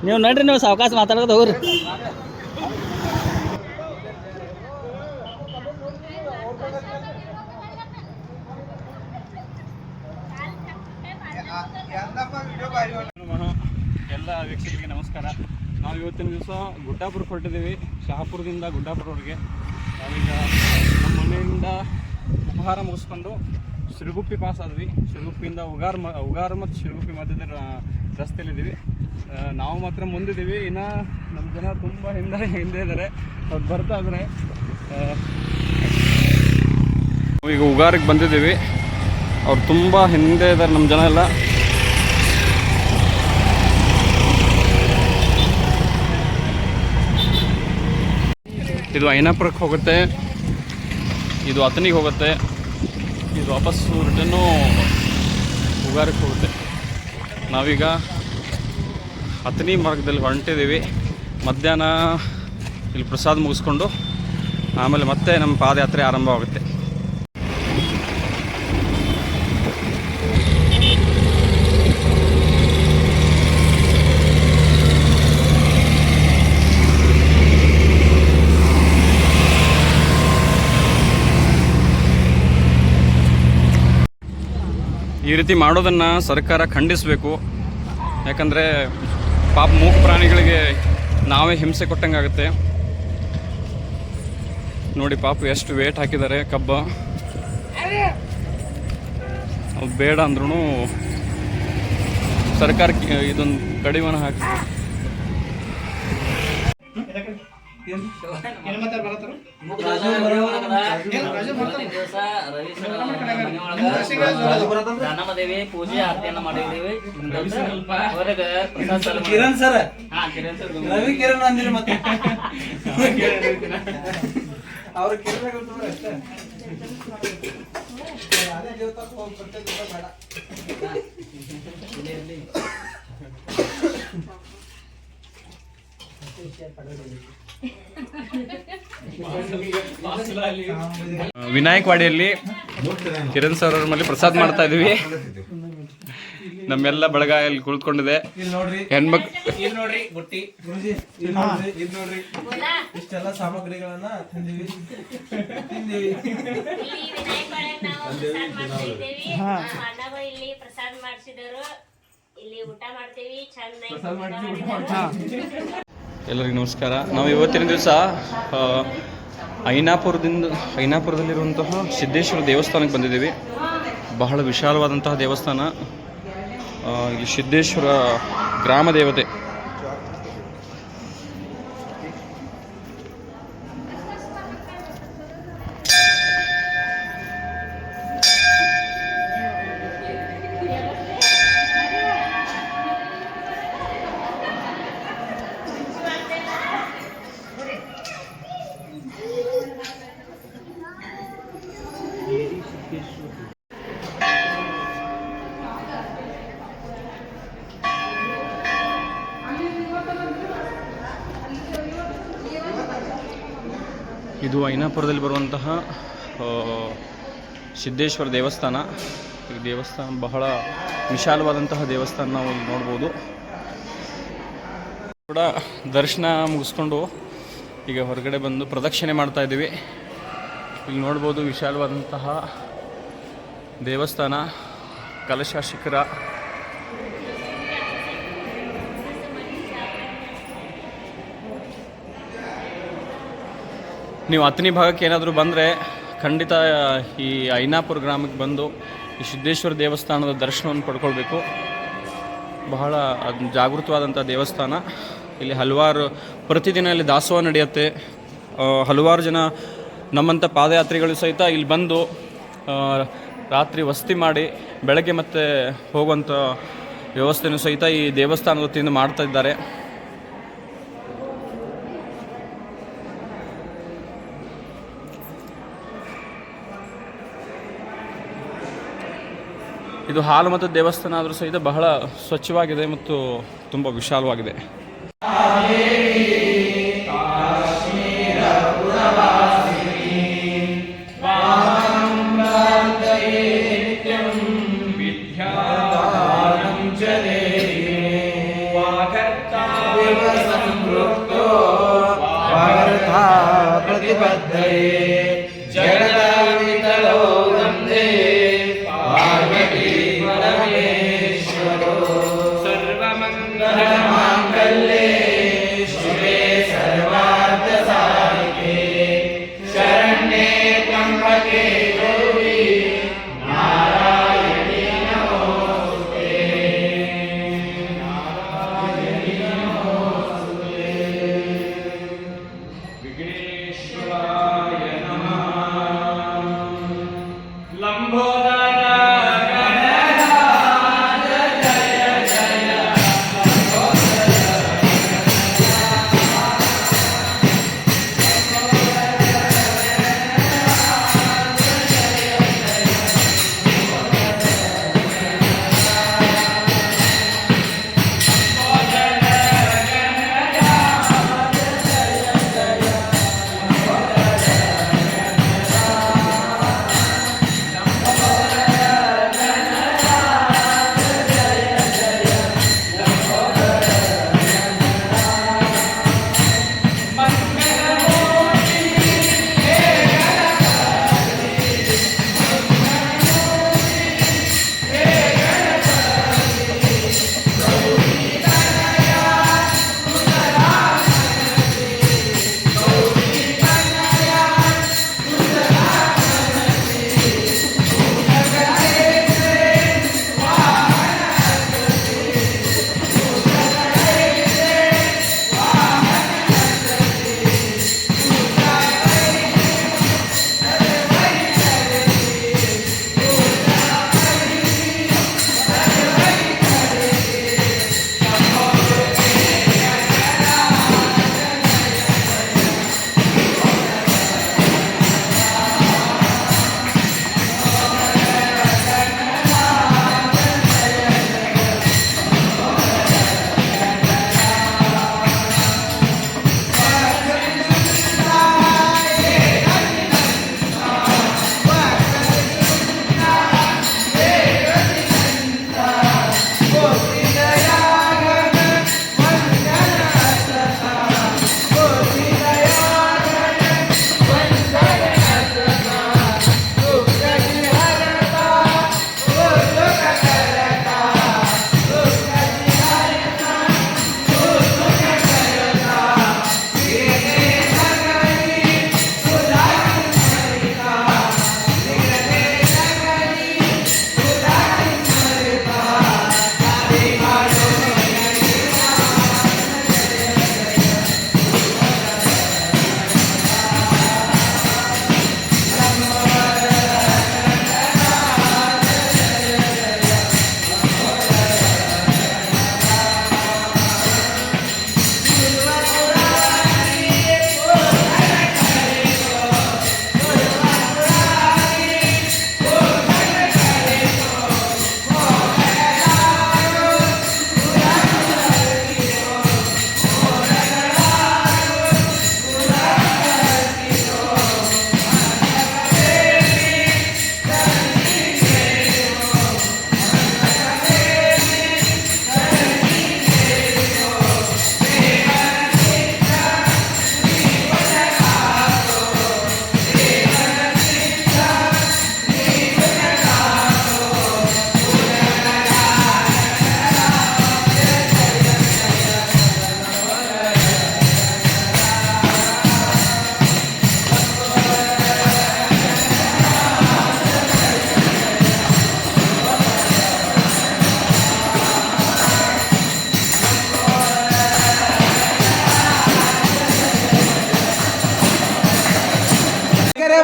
ನೀವು ನಡ್ರಿ, ನೀವು ಸಾವಕಾಶ ಮಾತಾಡೋದು ಹೋಗ್ರಿ. ಎಲ್ಲ ವೀಕ್ಷಕರಿಗೆ ನಮಸ್ಕಾರ. ನಾವು ಇವತ್ತಿನ ದಿವಸ ಗುಡ್ಡಾಪುರಕ್ಕೆ ಹೊರಟಿದ್ದೀವಿ. ಶಹಾಪುರದಿಂದ ಗುಡ್ಡಾಪುರವರೆಗೆ. ನಾವೀಗ ನಮ್ಮ ಮನೆಯಿಂದ ಉಪಹಾರ ಮುಗಿಸ್ಕೊಂಡು ಶಿರಗುಪ್ಪಿ ಪಾಸ್ ಆದ್ವಿ. ಶಿರಗುಪ್ಪಿಯಿಂದ ಉಗಾರ ಮತ್ತು ಶಿರಗುಪ್ಪಿ ಮಧ್ಯದ ರಸ್ತೆಯಲ್ಲಿದ್ದೀವಿ. ನಾವು ಮಾತ್ರ ಮುಂದಿದ್ದೀವಿ. ಇನ್ನು ನಮ್ಮ ಜನ ತುಂಬ ಹಿಂದೆ ಇದ್ದಾರೆ. ಅವ್ರು ಬರ್ತಾ ಇದ್ದಾರೆ. ಈಗ ಉಗಾರಿಗೆ ಬಂದಿದ್ದೀವಿ. ಅವ್ರು ತುಂಬ ಹಿಂದೆ ಇದ್ದಾರೆ ನಮ್ಮ ಜನ ಎಲ್ಲ. ಇದು ಐನಾಪುರಕ್ಕೆ ಹೋಗುತ್ತೆ, ಇದು ಅತನಿಗೆ ಹೋಗುತ್ತೆ, ಇದು ವಾಪಸ್ಸು ರಿಟರ್ನು ಉಗಾರಕ್ಕೆ ಹೋಗುತ್ತೆ. ನಾವೀಗ ಅತನಿ ಮಾರ್ಗದಲ್ಲಿ ಹೊರಟಿದ್ದೀವಿ. ಮಧ್ಯಾಹ್ನ ಇಲ್ಲಿ ಪ್ರಸಾದ ಮುಗಿಸ್ಕೊಂಡು ಆಮೇಲೆ ಮತ್ತೆ ನಮ್ಮ ಪಾದಯಾತ್ರೆ ಆರಂಭವಾಗುತ್ತೆ. ಈ ರೀತಿ ಮಾಡೋದನ್ನು ಸರ್ಕಾರ ಖಂಡಿಸಬೇಕು. ಯಾಕಂದರೆ ಪಾಪ ಮೂಕ ಪ್ರಾಣಿಗಳಿಗೆ ನಾವೇ ಹಿಂಸೆ ಕೊಟ್ಟಂಗಾಗುತ್ತೆ. ನೋಡಿ ಪಾಪ ಎಷ್ಟು ವೇಟ್ ಹಾಕಿದ್ದಾರೆ ಕಬ್ಬ. ಅದು ಬೇಡ ಅಂದ್ರೂ ಸರ್ಕಾರ ಇದೊಂದು ಕಡಿವಾಣ ಹಾಕಿ. ದಾನಮದೇವಿ ಪೂಜೆ ಆರತಿಯನ್ನ ಮಾಡಿದ್ದೀವಿ. ವಿನಾಯಕವಾಡಿಯಲ್ಲಿ ಕಿರಣ್ ಸರ್ ಅವ್ರ ಮೇಲೆ ಪ್ರಸಾದ ಮಾಡ್ತಾ ಇದೀವಿ. ನಮ್ಮೆಲ್ಲ ಬಳಗ ಇಲ್ಲಿ ಕುಳಿತುಕೊಂಡಿದೆ. ಹೆಣ್ಮಕ್ಳು ಇಷ್ಟೆಲ್ಲ ಸಾಮಗ್ರಿಗಳನ್ನ ತಂದಿವಿ. ಪ್ರಸಾದ ಮಾಡಿಸಿದರು. ಇಲ್ಲಿ ಊಟ ಮಾಡ್ತೀವಿ. ಎಲ್ಲರಿಗೂ ನಮಸ್ಕಾರ. ನಾವು ಇವತ್ತಿನ ದಿವಸ ಐನಾಪುರದಲ್ಲಿರುವಂತಹ ಸಿದ್ದೇಶ್ವರ ದೇವಸ್ಥಾನಕ್ಕೆ ಬಂದಿದ್ದೀವಿ. ಬಹಳ ವಿಶಾಲವಾದಂತಹ ದೇವಸ್ಥಾನ. ಇಲ್ಲಿ ಸಿದ್ದೇಶ್ವರ ಗ್ರಾಮ ದೇವತೆ. ಇದು ಐನಾಪುರದಲ್ಲಿ ಬರುವಂತಹ ಸಿದ್ದೇಶ್ವರ ದೇವಸ್ಥಾನ. ಈ ದೇವಸ್ಥಾನ ಬಹಳ ವಿಶಾಲವಾದಂತಹ ದೇವಸ್ಥಾನ. ನಾವು ಇಲ್ಲಿ ನೋಡ್ಬೋದು. ಕೂಡ ದರ್ಶನ ಮುಗಿಸ್ಕೊಂಡು ಈಗ ಹೊರಗಡೆ ಬಂದು ಪ್ರದಕ್ಷಿಣೆ ಮಾಡ್ತಾ ಇದ್ದೀವಿ. ಇಲ್ಲಿ ನೋಡ್ಬೋದು ವಿಶಾಲವಾದಂತಹ ದೇವಸ್ಥಾನ, ಕಲಶ ಶಿಖರ. ನೀವು ಅತನಿ ಭಾಗಕ್ಕೆ ಏನಾದರೂ ಬಂದರೆ ಖಂಡಿತ ಈ ಐನಾಪುರ ಗ್ರಾಮಕ್ಕೆ ಬಂದು ಈ ಸಿದ್ದೇಶ್ವರ ದೇವಸ್ಥಾನದ ದರ್ಶನವನ್ನು ಪಡ್ಕೊಳ್ಬೇಕು. ಬಹಳ ಜಾಗೃತವಾದಂಥ ದೇವಸ್ಥಾನ. ಇಲ್ಲಿ ಹಲವಾರು ಪ್ರತಿದಿನ ಇಲ್ಲಿ ದಾಸೋಹ ನಡೆಯುತ್ತೆ. ಹಲವಾರು ಜನ ನಮ್ಮಂಥ ಪಾದಯಾತ್ರಿಗಳು ಸಹಿತ ಇಲ್ಲಿ ಬಂದು ರಾತ್ರಿ ವಸತಿ ಮಾಡಿ ಬೆಳಗ್ಗೆ ಮತ್ತೆ ಹೋಗುವಂಥ ವ್ಯವಸ್ಥೆಯೂ ಸಹಿತ ಈ ದೇವಸ್ಥಾನದ ವತಿಯಿಂದ ಮಾಡ್ತಾ ಇದ್ದಾರೆ. ಇದು ಹಾಲು ಮತ್ತು ದೇವಸ್ಥಾನ ಆದರೂ ಸಹಿತ ಬಹಳ ಸ್ವಚ್ಛವಾಗಿದೆ ಮತ್ತು ತುಂಬ ವಿಶಾಲವಾಗಿದೆ. ವಾಗರ್ಭ संपृक्तो वागर्था प्रतिपद्धये जगदावितलो वन्दे पार्वती परमेश्वरो सर्वमङ्गलमाङ्गल्ये शिवे सर्वार्थसाधिके शरण्ये त्र्यम्बके गौरी नारायणी नमोस्तुते विघ्नेश्वराय नमः लंबोदर गणराज जय जय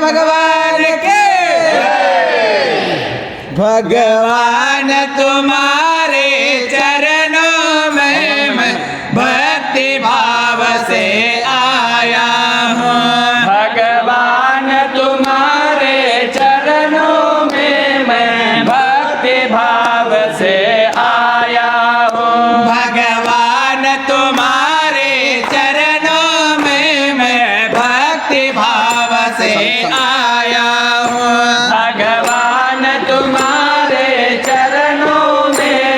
भगवान के भगवान तुम्हारे चरणों में मैं भक्ति भाव से आया हूँ। भगवान तुम्हारे चरणों में मैं भक्ति भाव से आया हूँ। भगवान तुम्हारे चरणों में मैं भक्ति भाव से आया हूँ। भगवान तुम्हारे चरणों में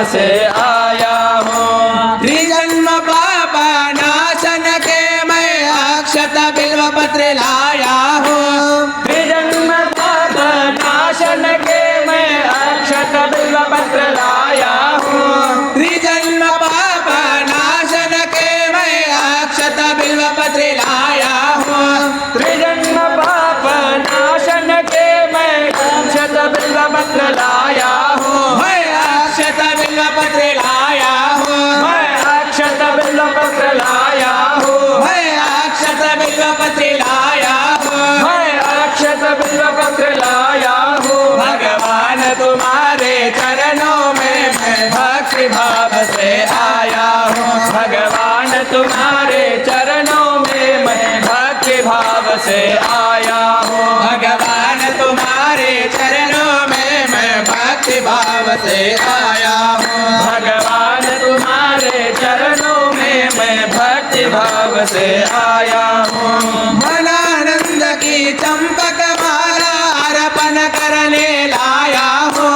से आया हूँ। त्रिजन्म पाप नाशन के मैं अक्षत बिल्व पत्र लाया हूँ। त्रिजन्म पाप नाशन के मैं अक्षत बिल्व पत्र लाया हूँ। त्रिजन्म पाप नाशन के मैं अक्षत बिल्व पत्र लाया हूँ। त्रिजन्म पाप नाशन के मैं अक्षत बिल्व पत्र लाया हूँ। मैं अक्षत बिल्व पत्र लाया हूँ। मैं अक्षत बिल्व पत्र लाया हूँ। मैं अक्षत बिल्व पत्र लाया हूँ। मैं अक्षत बिल्व पत्र लाया हूँ। भगवान तुम्हारे चरणों में मैं भक्ति भाव से आया हूँ। भगवान तुम्हारे चरणों में मैं भक्ति भाव से आया हूँ। भगवान तुम्हारे चरणों में मैं भक्ति भाव से आया हूँ। भगवान तुम्हारे चरणों में मैं भक्ति भाव से आया हूँ। मनानंद की चंपक माला अर्पण करने लाया हूँ।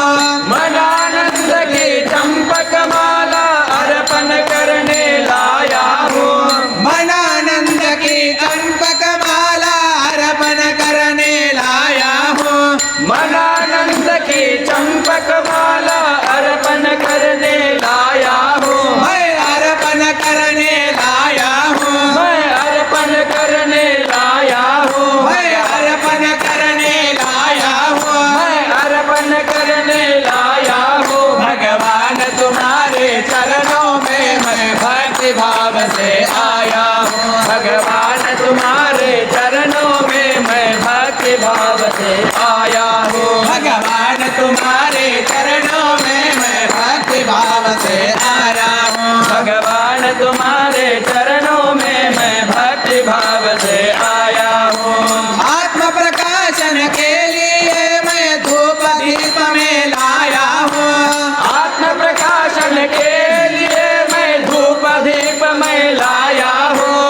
मनानंद की चंपक माला अर्पण करने लाया हूँ। मनानंद की चंपक माला अर्पण करने लाया हूँ। मनानंद की चंपक माला अर्पण करने लाया हूँ। मैं अर्पण करने लाया हूँ। मैं अर्पण करने लाया हूँ। मैं अर्पण करने लाया हूँ। मैं अर्पण करने लाया हूँ। भगवान तुम्हारे चरणों में मैं भक्ति भाव से आया हूँ। भगवान तुम्हारे चरणों में मैं भक्ति भाव से आया हूँ। भगवान तुम्हारे चरणों में मैं भक्ति भाव से आया हूँ। भगवान तुम्हारे चरणों में मैं भक्ति भाव से आया हूँ। आत्म प्रकाशन के लिए मैं धूप दीप में लाया हूँ। आत्म प्रकाशन के लिए मैं धूप दीप में लाया हूँ।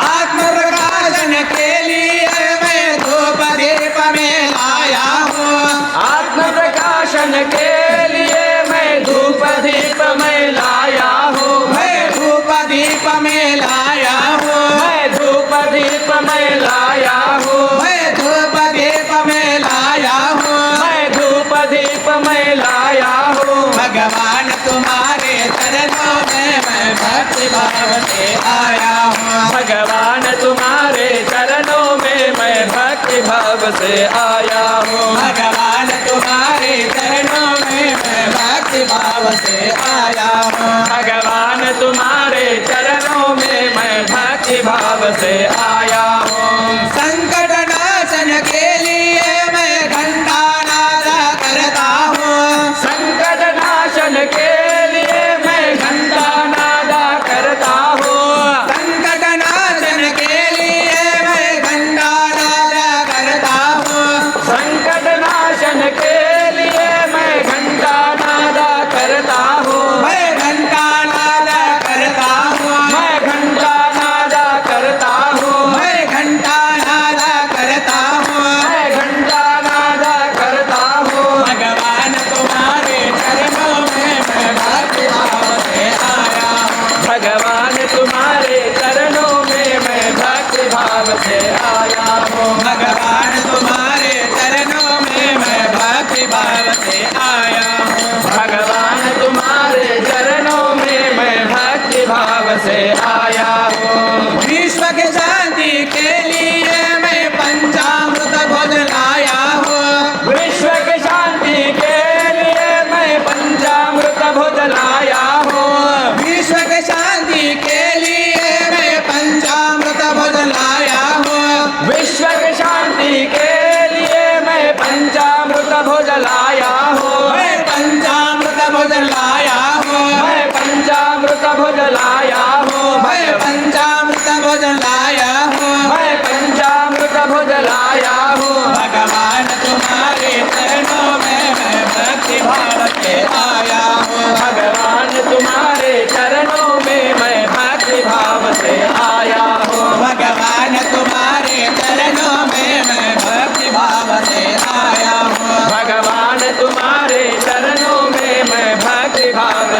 आत्म प्रकाशन के लिए मैं धूप दीप में लाया हूँ। आत्म प्रकाशन के लिए मैं धूप दीप में लाया हूँ। मैं धूप दीप में लाया हूँ। मैं धूप दीप में लाया हूँ। मैं धूप दीप में लाया हूँ। मैं धूप दीप में लाया हूँ। भगवान तुम्हारे चरणों में मैं भक्ति भाव से आया हूँ। भगवान तुम्हारे चरणों में मैं भक्ति भाव से आया हूँ। भगवान तुम्हारे चरणों में मैं भक्ति भाव से आया हूँ। भगवान तुम्हारे चरणों में मैं भक्ति भाव से आया हूँ। संकट नाशन के लिए मैं घंटा नाद करता हूँ। संकट नाशन के लिए मैं घंटा नादा करता हूँ। संकट नाशन के लिए मैं घंटा नाद करता हूँ। संकट नाशन के लिए मैं घंटा नादा करता हूँ। मैं घंटा नाद करता हूँ। मैं घंटा नादा करता हूँ। मैं घंटा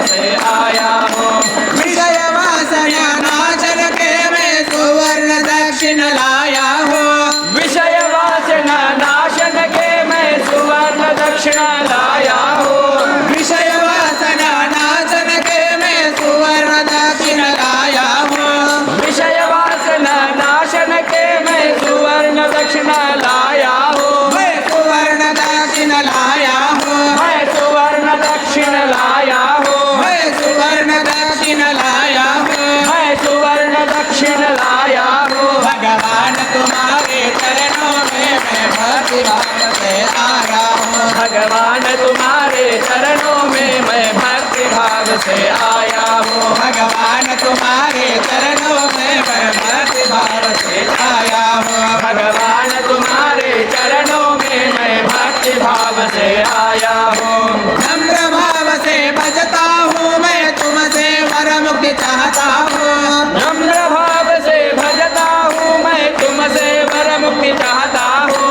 से आया हूँ। विषय वासना नाशन के मैं सुवर्ण दक्षिण लाया हूँ। विषय वासना नाशन के मैं सुवर्ण दक्षिण लाया हूँ। विषय वासना नाशन के मैं सुवर्ण दक्षिण लाया हूँ। विषय वासना नाशन के मैं सुवर्ण दक्षिण लाया हूँ। मैं सुवर्ण दक्षिण लाया हूँ। मैं सुवर्ण दक्षिण लाया हूँ। मैं सुवर्ण दक्षिण लाया हूँ। मैं सुवर्ण दक्षिण लाया हूँ। भगवान तुम्हारे चरणों में मैं भक्ति भाव से आया हूँ। भगवान तुम्हारे चरणों में मैं भक्ति भाव से आया हूँ। भगवान तुम्हारे चरणों में मैं भक्ति भाव से आया हूँ। भगवान तुम्हारे चरणों में मैं भक्ति भाव से आया हूँ। नम्र भाव से भजता हूँ मैं तुमसे वर मुक्ति चाहता हूँ। नम्र भाव से भजता हूँ मैं तुमसे वर मुक्ति चाहता हूँ।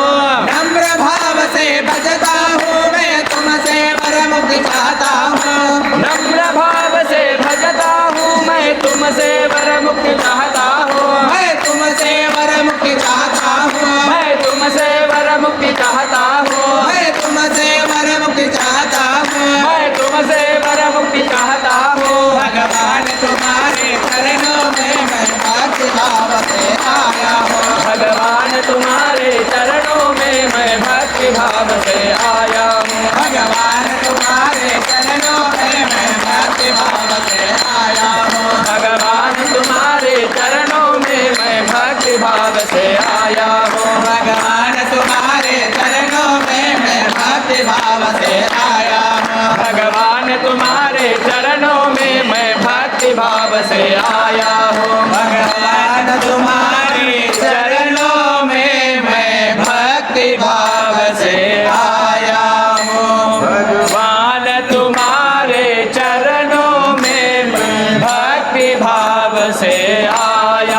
नम्र भाव से भजता हूँ मैं तुमसे वर मुक्ति चाहता हूँ। नम्र भाव से भजता हूँ मैं तुमसे वर मुक्ति चाहता हूँ। मैं तुमसे वर मुक्ति चाहता हूँ। मैं तुमसे वर मुक्ति चाहता हूँ। मैं तुमसे वर मुक्ति चाहता हूँ। मैं तुमसे वर मुक्ति चाहता हूँ। भगवान तुम्हारे चरणों में मैं भक्ति भाव से आया हूँ। भगवान तुम्हारे चरणों में मैं भक्ति भाव से आया हूँ। भगवान तुम्हारे चरणों में मैं भक्ति भाव से आया हूँ। भगवान तुम्हारे चरणों में मैं भक्ति भाव से आया हूँ। भगवान तुम्हारे चरणों में मैं भक्ति भाव से आया हूँ। भगवान तुम्हारे चरणों में मैं भक्ति भाव से आया हूँ। भगवान तुम्हारे चरणों में मैं भक्ति भाव से आया हूँ। भगवान तुम्हारे चरणों में मैं भक्ति भाव से आया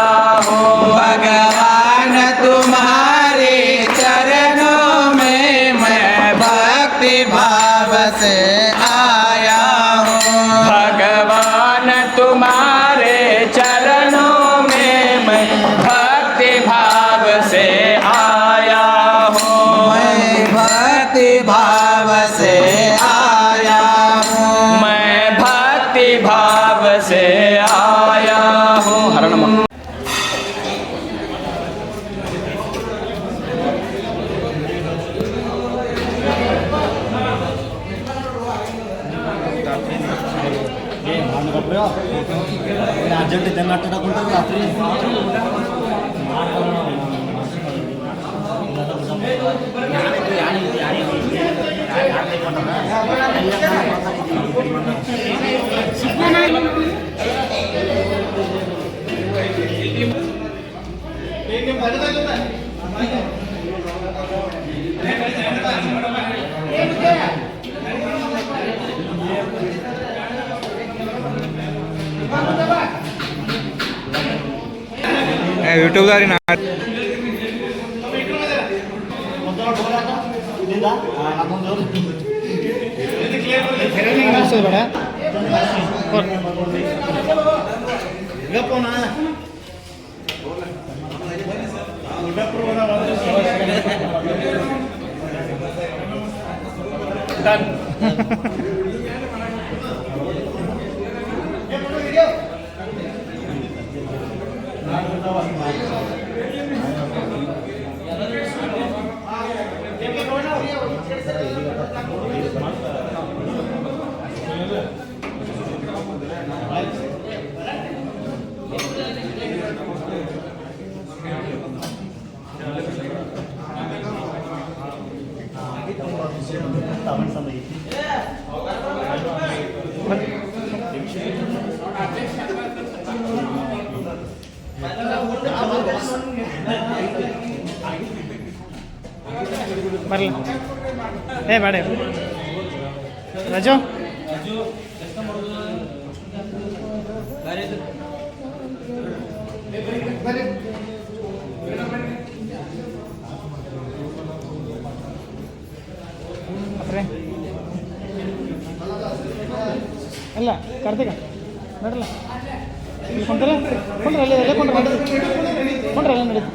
हूँ। भगवान तुम्हारे चरणों में मैं भक्ति भाव से आया हूँ। भगवान तुम्हारे चरणों में मैं भक्ति भाव से आया हूँ। मैं भक्ति भाव से आया हूँ। मैं भक्ति भाव से आया हूँ। हर नमः। ಅರ್ಜೆಂಟ್ ಇದೆ ರಾತ್ರಿ ಯೂಟ್ಯೂಬ್ ದಾರಿ ನಾ ಬರಲ್ಲ ಏ ಬೇಡ ರಾಜು ಅಪ್ರೆ ಅಲ್ಲ ಕಾರ್ತಿಕ ನಡಲ್ಲ ಇಲ್ಲಿ ಕೊಂಡ್ರೆ ಅಲ್ಲೇ ಕೊಂಡ್ರೆ ಅಲ್ಲೇ ನಡೀತು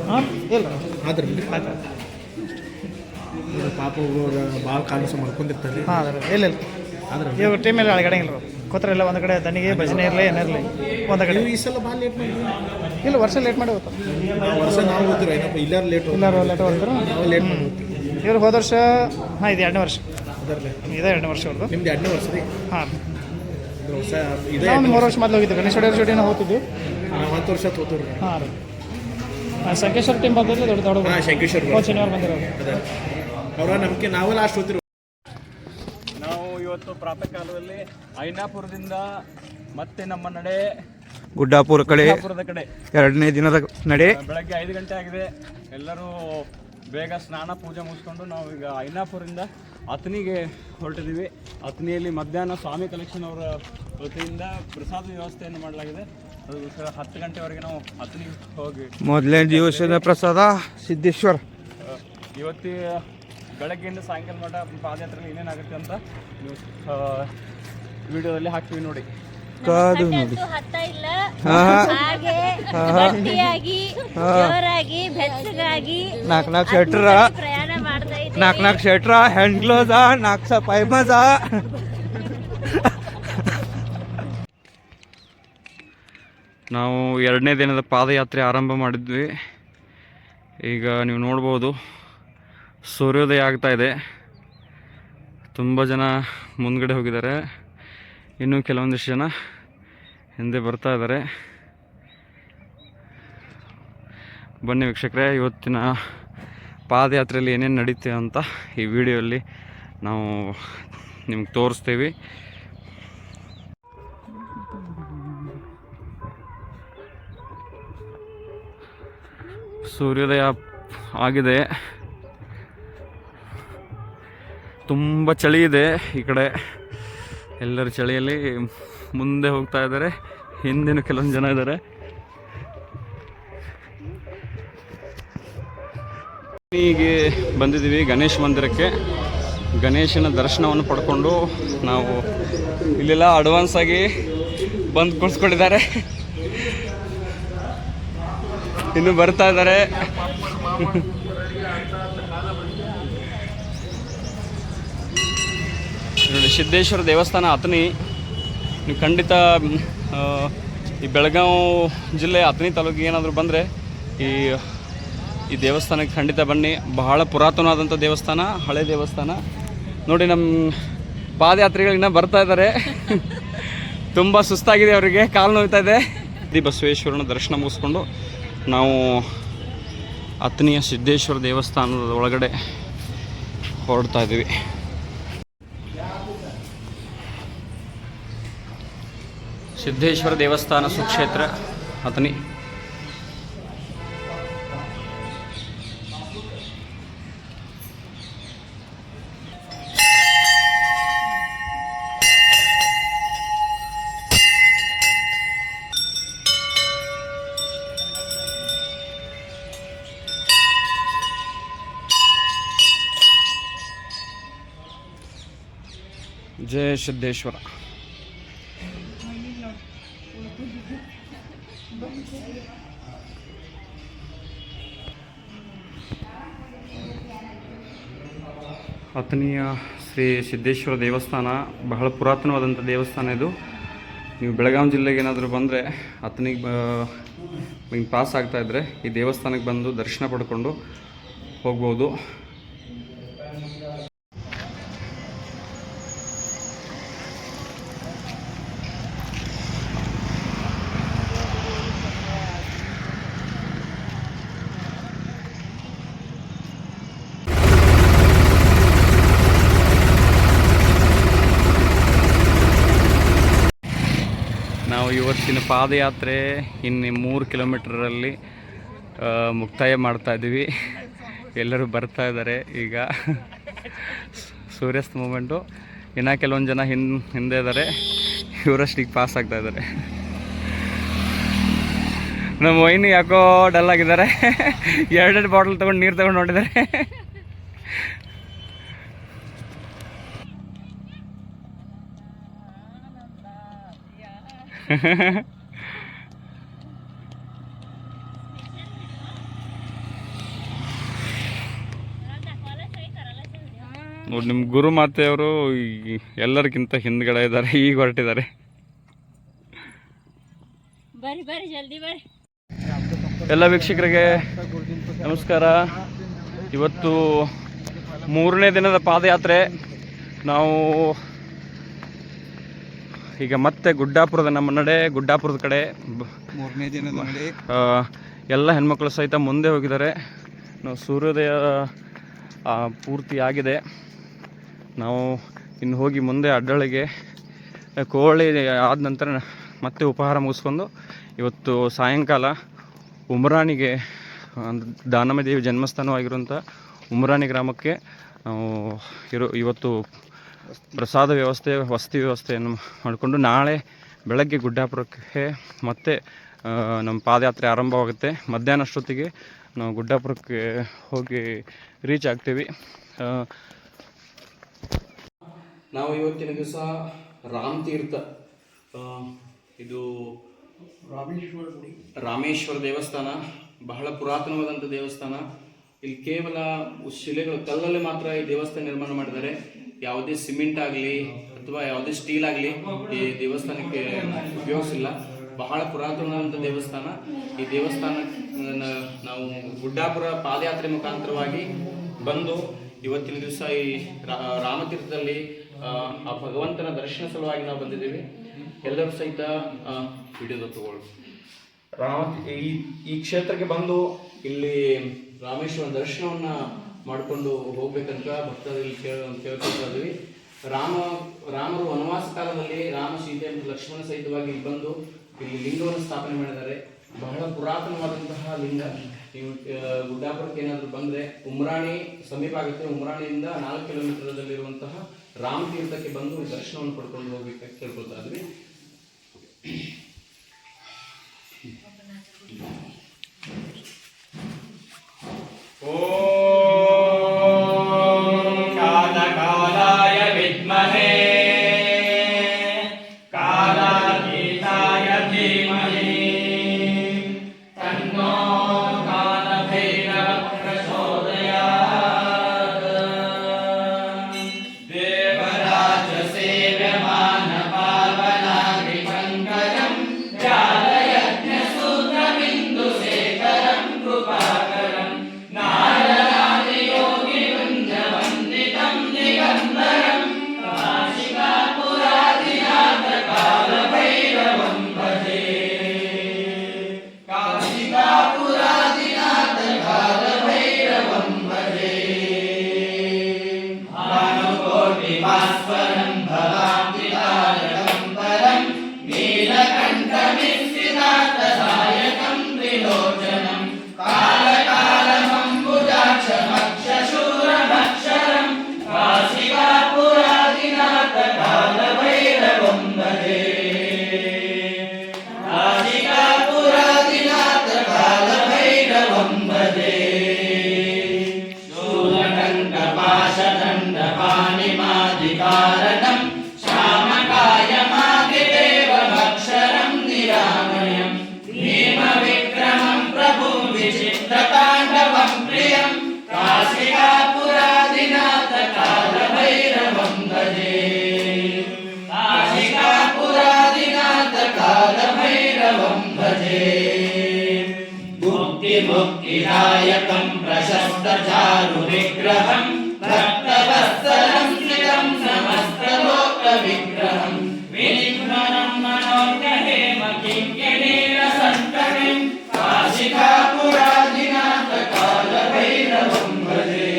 ಹಾಂ ಇಲ್ಲ ಆದ್ರೆ ಪಾಪ ಭಾಳ ಕಾಲಸ ಮಾಡ್ಕೊಂಡಿರ್ತಾರೆ. ಹಾಂ ಅದ್ರ ಇಲ್ಲ ಆದ್ರೆ ಇವಾಗ ಟೈಮಲ್ಲಿ ಅಳಗಡಂಗಿಲ್ಲ ಕೂತ್ರೆ ಎಲ್ಲ ಒಂದು ಕಡೆ ದನಿಗೆ ಭಜನೆ ಇರಲಿ ಏನಿರಲಿ ಒಂದು ಕಡೆ. ಈ ಸಲ ಭಾಳ ಲೇಟ್ ಮಾಡಿ ಇಲ್ಲ ವರ್ಷ ಲೇಟ್ ಮಾಡಿ ಹೋಗ್ತಾರೆ. ವರ್ಷ ನಾವು ಹೋಗ್ತೀವಿ ಏನಪ್ಪ ಇಲ್ಲಾರು ಲೇಟ್ ಎಲ್ಲರೂ ಲೇಟ್ ಹೋಗ್ತಾರೆ. ನಾವು ಲೇಟ್ ಮಾಡಿ ಹೋಗ್ತೀವಿ. ಇವ್ರು ಹೋದ ವರ್ಷ ಹಾಂ ಇದು 2ನೇ ವರ್ಷ ಅದರಲ್ಲೇ ಇದೇ 2ನೇ ವರ್ಷ ಅವ್ರದ್ದು. ನಿಮ್ದು 2ನೇ ವರ್ಷ ರೀ. ಹಾಂ ಹೊಸ ಇದೇ ನಾವು 3 ವರ್ಷ ಮೊದಲು ಹೋಗಿದ್ವಿ ಗಣೇಶ ಹೊಡೆಯವ್ರ ಜೋಡಿನ ಹೋಗ್ತಿದ್ವಿ. ನಾವು 10 ವರ್ಷ ತೋತೀವಿ. ಹಾಂ ರೀ ಸಂಕೇಶ್ವರ ಟೀಮ್ ಬಂದಿರಲಿ ದೊಡ್ಡ ಹಾಂ ಶಂಕೇಶ್ವರ ಹೋದ ಶನಿವಾರ ಬಂದಿರೋದು. ಅದೇ ಅವರ ನಂಬಿಕೆ ನಾವು ಲಾಸ್ಟ್ ಹೋಗ್ತಿರು. ನಾವು ಇವತ್ತು ಪ್ರಾತಃ ಕಾಲದಲ್ಲಿ ಐನಾಪುರದಿಂದ ಮತ್ತೆ ನಮ್ಮ ನಡೆ ಗುಡ್ಡಾಪುರ ಕಡೆ ಗುಡ್ಡಾಪುರದ ಕಡೆ 2ನೇ ದಿನದ ನಡೆ. ಬೆಳಗ್ಗೆ 5 ಗಂಟೆ ಆಗಿದೆ. ಎಲ್ಲರೂ ಬೇಗ ಸ್ನಾನ ಪೂಜೆ ಮುಗಿಸ್ಕೊಂಡು ನಾವು ಈಗ ಐನಾಪುರದಿಂದ ಅತನಿಗೆ ಹೊರಟಿದ್ದೀವಿ. ಅತನಿಯಲ್ಲಿ ಮಧ್ಯಾಹ್ನ ಸ್ವಾಮಿ ಕಲೆಕ್ಷನ್ ಅವರ ವತಿಯಿಂದ ಪ್ರಸಾದ ವ್ಯವಸ್ಥೆಯನ್ನು ಮಾಡಲಾಗಿದೆ. ಅದಕ್ಕೋಸ್ಕರ 10 ಗಂಟೆವರೆಗೆ ನಾವು ಅತನಿಗೆ ಹೋಗಿ ಮೊದಲನೇ ದಿವಸದ ಪ್ರಸಾದ ಸಿದ್ದೇಶ್ವರ. ಇವತ್ತಿ ಬೆಳಗ್ಗೆಯಿಂದ ಸಾಯಂಕಾಲ ಮಟ್ಟ ಪಾದಯಾತ್ರೆಯಲ್ಲಿ ಏನೇನಾಗುತ್ತೆ ಅಂತ ನೀವು ವಿಡಿಯೋದಲ್ಲಿ ಹಾಕ್ತೀವಿ ನೋಡಿ. ಕಾದು ನೋಡಿ. ಅಂತೂ ಹತ್ತ ಇಲ್ಲ ಹಾ. ಹಾಗೆ ಗಟ್ಟಿಯಾಗಿ ಜೋರಾಗಿ ಬೆಚ್ಚಗಾಗಿ 4 ಶೆಟ್ರ, ಪ್ರಯಾಣ ಮಾಡ್ತಾ ಇದ್ದೀವಿ. 4 ಶೆಟ್ರ, ಹ್ಯಾಂಡ್ ಗ್ಲೋಸ, 4 ಪೈಮಸ. ನಾವು 2ನೇ ದಿನದ ಪಾದಯಾತ್ರೆ ಆರಂಭ ಮಾಡಿದ್ವಿ. ಈಗ ನೀವು ನೋಡ್ಬೋದು ಸೂರ್ಯೋದಯ ಆಗ್ತಾ ಇದೆ. ತುಂಬ ಜನ ಮುಂದ್ಗಡೆ ಹೋಗಿದ್ದಾರೆ, ಇನ್ನೂ ಕೆಲವೊಂದಿಷ್ಟು ಜನ ಹಿಂದೆ ಬರ್ತಾ ಇದ್ದಾರೆ. ಬನ್ನಿ ವೀಕ್ಷಕರೇ, ಇವತ್ತಿನ ಪಾದಯಾತ್ರೆಯಲ್ಲಿ ಏನೇನು ನಡೀತೆ ಅಂತ ಈ ವಿಡಿಯೋಲ್ಲಿ ನಾವು ನಿಮ್ಗೆ ತೋರಿಸ್ತೀವಿ. ಸೂರ್ಯೋದಯ ಆಗಿದೆ. ತುಂಬ ಚಳಿ ಇದೆ ಈ ಕಡೆ. ಎಲ್ಲರೂ ಚಳಿಯಲ್ಲಿ ಮುಂದೆ ಹೋಗ್ತಾ ಇದ್ದಾರೆ, ಹಿಂದಿನ ಕೆಲವೊಂದು ಜನ ಇದ್ದಾರೆ. ಹೀಗೆ ಬಂದಿದ್ದೀವಿ ಗಣೇಶ ಮಂದಿರಕ್ಕೆ. ಗಣೇಶನ ದರ್ಶನವನ್ನು ಪಡ್ಕೊಂಡು ನಾವು ಇಲ್ಲೆಲ್ಲ ಅಡ್ವಾನ್ಸ್ ಆಗಿ ಬಂದು ಕುಳಿಸ್ಕೊಂಡಿದ್ದಾರೆ, ಇನ್ನು ಬರ್ತಾ ಇದ್ದಾರೆ. ನೋಡಿ ಸಿದ್ದೇಶ್ವರ ದೇವಸ್ಥಾನ ಅತನಿ. ನೀವು ಖಂಡಿತ ಈ ಬೆಳಗಾವಿ ಜಿಲ್ಲೆ ಅತನಿ ತಾಲೂಕಿಗೆ ಏನಾದರೂ ಬಂದರೆ ಈ ದೇವಸ್ಥಾನಕ್ಕೆ ಖಂಡಿತ ಬನ್ನಿ. ಬಹಳ ಪುರಾತನವಾದಂಥ ದೇವಸ್ಥಾನ, ಹಳೆ ದೇವಸ್ಥಾನ. ನೋಡಿ ನಮ್ಮ ಪಾದಯಾತ್ರಿಗಳಿನ್ನ ಬರ್ತಾ ಇದ್ದಾರೆ. ತುಂಬ ಸುಸ್ತಾಗಿದೆ ಅವರಿಗೆ, ಕಾಲು ನೋಯ್ತಾ ಇದೆ. ಬಸವೇಶ್ವರನ ದರ್ಶನ ಮುಗಿಸ್ಕೊಂಡು ನಾವು ಅತನಿಯ ಸಿದ್ದೇಶ್ವರ ದೇವಸ್ಥಾನದ ಒಳಗಡೆ ಹೊರಡ್ತಾ ಇದ್ದೀವಿ. ಸಿದ್ದೇಶ್ವರ ದೇವಸ್ಥಾನ ಸುಕ್ಷೇತ್ರ ಅತನಿ. ಜಯ ಸಿದ್ದೇಶ್ವರ. ಅತನಿಯ ಶ್ರೀ ಸಿದ್ದೇಶ್ವರ ದೇವಸ್ಥಾನ ಬಹಳ ಪುರಾತನವಾದಂಥ ದೇವಸ್ಥಾನ ಇದು. ನೀವು ಬೆಳಗಾವಿ ಜಿಲ್ಲೆಗೆ ಏನಾದರೂ ಬಂದರೆ ಅತನಿಗೆ ಹಿಂಗೆ ಪಾಸ್ ಆಗ್ತಾಯಿದ್ರೆ ಈ ದೇವಸ್ಥಾನಕ್ಕೆ ಬಂದು ದರ್ಶನ ಪಡ್ಕೊಂಡು ಹೋಗ್ಬೋದು. ನಾವು ಇವತ್ತಿನ ಪಾದಯಾತ್ರೆ ಇನ್ನು 3 ಕಿಲೋಮೀಟರಲ್ಲಿ ಮುಕ್ತಾಯ ಮಾಡ್ತಾ ಇದ್ದೀವಿ. ಎಲ್ಲರೂ ಬರ್ತಾ ಇದ್ದಾರೆ. ಈಗ ಸೂರ್ಯಾಸ್ತ ಮೂಮೆಂಟು. ಇನ್ನು ಕೆಲವೊಂದು ಜನ ಹಿಂದೆ ಇದ್ದಾರೆ, ಇವರಷ್ಟಿಗೆ ಪಾಸ್ ಆಗ್ತಾ ಇದ್ದಾರೆ. ನಮ್ಮ ವೈನ್ ಯಾಕೋ ಡಲ್ ಆಗಿದ್ದಾರೆ. 2 ಬಾಟಲ್ ತೊಗೊಂಡು ನೀರು ತೊಗೊಂಡು ನೋಡಿದ್ದಾರೆ. ನೋಡಿ ನಿಮ್ಮ ಗುರು ಮಾತೆಯವರು ಎಲ್ಲರಿಗಿಂತ ಹಿಂದ್ಗಡೆ ಇದ್ದಾರೆ, ಈಗ ಹೊರಟಿದ್ದಾರೆ. ಬರ್ರಿ ಜಲ್ದಿ ಬರ್ರಿ. ಎಲ್ಲ ವೀಕ್ಷಕರಿಗೆ ನಮಸ್ಕಾರ. ಇವತ್ತು 3ನೇ ದಿನದ ಪಾದಯಾತ್ರೆ. ನಾವು ಈಗ ಮತ್ತೆ ಗುಡ್ಡಾಪುರದ ಕಡೆ 3ನೇ ದಿನದ ನಡೆ. ಎಲ್ಲ ಹೆಣ್ಮಕ್ಳು ಸಹಿತ ಮುಂದೆ ಹೋಗಿದ್ದಾರೆ. ನಾವು ಸೂರ್ಯೋದಯ ಪೂರ್ತಿ ಆಗಿದೆ. ನಾವು ಇನ್ನು ಹೋಗಿ ಮುಂದೆ ಅಡ್ಡಳಿಗೆ ಕೋಳಿ ಆದ ನಂತರ ಮತ್ತೆ ಉಪಹಾರ ಮುಗಿಸ್ಕೊಂಡು ಇವತ್ತು ಸಾಯಂಕಾಲ ಉಮರಾಣಿಗೆ, ದಾನಮದೇವಿ ಜನ್ಮಸ್ಥಾನವಾಗಿರುವಂಥ ಉಮರಾಣಿ ಗ್ರಾಮಕ್ಕೆ ನಾವು ಇವತ್ತು ಪ್ರಸಾದ ವ್ಯವಸ್ಥೆ, ವಸತಿ ವ್ಯವಸ್ಥೆಯನ್ನು ಮಾಡಿಕೊಂಡು ನಾಳೆ ಬೆಳಗ್ಗೆ ಗುಡ್ಡಾಪುರಕ್ಕೆ ಮತ್ತೆ ನಮ್ಮ ಪಾದಯಾತ್ರೆ ಆರಂಭವಾಗುತ್ತೆ. ಮಧ್ಯಾಹ್ನ ಅಷ್ಟೊತ್ತಿಗೆ ನಾವು ಗುಡ್ಡಾಪುರಕ್ಕೆ ಹೋಗಿ ರೀಚ್ ಆಗ್ತೀವಿ. ನಾವು ಇವತ್ತಿನ ದಿವಸ ರಾಮತೀರ್ಥ, ಇದು ರಾಮೇಶ್ವರ ದೇವಸ್ಥಾನ, ಬಹಳ ಪುರಾತನವಾದಂಥ ದೇವಸ್ಥಾನ. ಇಲ್ಲಿ ಕೇವಲ ಶಿಲೆಗಳು, ಕಲ್ಲಲ್ಲಿ ಮಾತ್ರ ಈ ದೇವಸ್ಥಾನ ನಿರ್ಮಾಣ ಮಾಡಿದ್ದಾರೆ. ಯಾವುದೇ ಸಿಮೆಂಟ್ ಆಗಲಿ ಅಥವಾ ಯಾವುದೇ ಸ್ಟೀಲ್ ಆಗಲಿ ಈ ದೇವಸ್ಥಾನಕ್ಕೆ ಉಪಯೋಗಿಸಿಲ್ಲ. ಬಹಳ ಪುರಾತನವಾದಂಥ ದೇವಸ್ಥಾನ. ಈ ದೇವಸ್ಥಾನ ನಾವು ಗುಡ್ಡಾಪುರ ಪಾದಯಾತ್ರೆ ಮುಖಾಂತರವಾಗಿ ಬಂದು ಇವತ್ತಿನ ದಿವಸ ಈ ರಾಮತೀರ್ಥದಲ್ಲಿ ಆ ಭಗವಂತನ ದರ್ಶನ ಸಲುವಾಗಿ ನಾವು ಬಂದಿದ್ದೀವಿ. ಎಲ್ಲರೂ ಸಹಿತ ವಿಡಿಯೋದ ತಗೊಳ್ಳಿ. ಈ ಕ್ಷೇತ್ರಕ್ಕೆ ಬಂದು ಇಲ್ಲಿ ರಾಮೇಶ್ವರ ದರ್ಶನವನ್ನ ಮಾಡಿಕೊಂಡು ಹೋಗ್ಬೇಕಂತ ಭಕ್ತರಲ್ಲಿ ಕೇಳ್ಕೊಳ್ತಾ ಇದ್ವಿ. ರಾಮರು ವನವಾಸ ಕಾಲದಲ್ಲಿ ರಾಮ, ಸೀತೆ ಮತ್ತು ಲಕ್ಷ್ಮಣ ಸಹಿತವಾಗಿ ಇಲ್ಲಿ ಬಂದು ಇಲ್ಲಿ ಲಿಂಗವನ್ನು ಸ್ಥಾಪನೆ ಮಾಡಿದ್ದಾರೆ. ಬಹಳ ಪುರಾತನವಾದಂತಹ ಲಿಂಗ. ನೀವು ಗುಡ್ಡಾಪುರಕ್ಕೆ ಏನಾದರೂ ಬಂದರೆ ಉಮರಾಣಿ ಸಮೀಪ ಆಗುತ್ತೆ. ಉಮರಾಣಿಯಿಂದ 4 ಕಿಲೋಮೀಟರ್ದಲ್ಲಿರುವಂತಹ ರಾಮತೀರ್ಥಕ್ಕೆ ಬಂದು ದರ್ಶನವನ್ನು ಪಡ್ಕೊಂಡು ಹೋಗ್ಬೇಕಂತ ಕೇಳ್ಕೊಳ್ತಾ ಇದ್ವಿ. ಕಾಲಕಾಲಾಯ ವಿದ್ಮಹೇ ಕಾಲಾತೀತಾಯ ಧೀಮಹಿ ತನ್ನೋ ಕಾಲಭೈರವಃ ಪ್ರಚೋದಯಾತ್. ದೇವರಾಜ ಸೇವ್ಯಮಾನ ಪಾವನಾಗ್ನಿಶಂಕರಂ ಜಾಲಯಜ್ಞಸೂತ್ರಬಿಂದು ಶೇಖರಂ ಕೃಪಾಕರಂ ನಾರದಾದಿಯೋಗಿವೃಂದವಂದಿತಂ ದಿಗಂಬರಂ ಕಾಶಿಕಾಪುರಾದಿನಾಥ ಕಾಲಭೈರವಂ ಭಜೆ. ಕಾಶಿಕಾಪುರಾದಿನಾಥ ಕಾಲಭೈರವಂ ಭಜೆ. ಭಾನುಕೋಟಿಭಾಸ್ವರಂ ಭವಾಬ್ಧಿತಾರಕಂ ಪರಂ ನೀಲಕಂಠಮಿಶ್ರಿತಾರ್ಥಸಾಯಕಂ ತ್ರಿಲೋಚನಂ ಕಾಲಕಾಲಮಂಬುಜಾಕ್ಷಮಕ್ಷಶೂರಮಕ್ಷರಂ ಕಾಶಿಕಾಪುರಾದಿನಾಥ ಕಾಲಭೈರವಂ ಭಜೆ. ಕಾಶಿಕಾಪುರಾದಿನಾಥ ಕಾಲಭೈರವಂ ಭಜೆ. ಶೂಲಕಂಠಪಾಶದಂಡಪಾಣಿಮಾದಿಕಾರಣಂ ಶ್ಯಾಮಕಾಯಮಾದಿದೇವಮಕ್ಷರಂ ನಿರಾಮಯಂ ಭೀಮವಿಕ್ರಮಂ ಪ್ರಭುಂ ವಿಚಿತ್ರತಾಂಡವಂ ಪ್ರಿಯಂ ಕಾಶಿಕಾಪುರಾದಿನಾಥ ಕಾಲಭೈರವಂ ಭಜೆ. ಕಾಶಿಕಾಪುರಾದಿನಾಥ ಕಾಲಭೈರವಂ ಭಜೆ. ಮುಕ್ತಿದಾಯಕಂ ಪ್ರಶಸ್ತ ಚಾರು ವಿಗ್ರಹಂ ಭಕ್ತವತ್ಸಲಂ ಶ್ರಿಯಂ ಸಮಸ್ತಲೋಕ ವಿಗ್ರಹಂ ವಿನಿರ್ಮಲಂ ಮನೋಜ್ಞಹೇಮ ಕಿಂಕಿಣೀರ ಸಂತತಿಂ ಕಾಶಿಕಾಪುರಾದಿನಾಥ ಕಾಲಭೈರವಂ ಭಜೆ.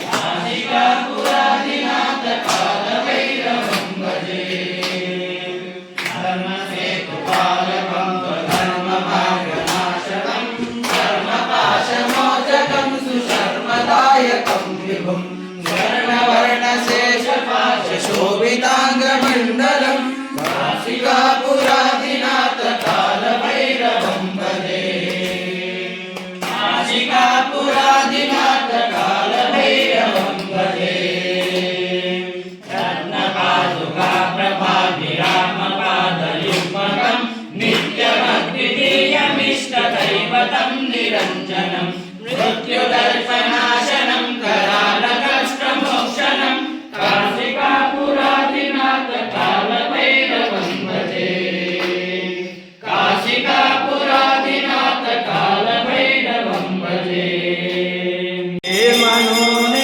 ಕಾಶಿಕಾಪುರಾದಿನಾಥ ಕಾಲಭೈರವಂ ಭಜೆ. ಧರ್ಮಸೇತುಪಾಲಕಂ ಧರ್ಮಮಾರ್ಗನಾಶಕಂ ಧರ್ಮಪಾಶಮೋಚಕಂ ಸುಶರ್ಮದಾಯಕಂ ವಿಭುಂ ಶರಣ निरञ्जनं मृत्युदर्पनाशनं करालकष्टमोक्षणं काशिकापुरादिनाथ कालभैरवं भजे काशिकापुरादिनाथ कालभैरवं भजे हे मनो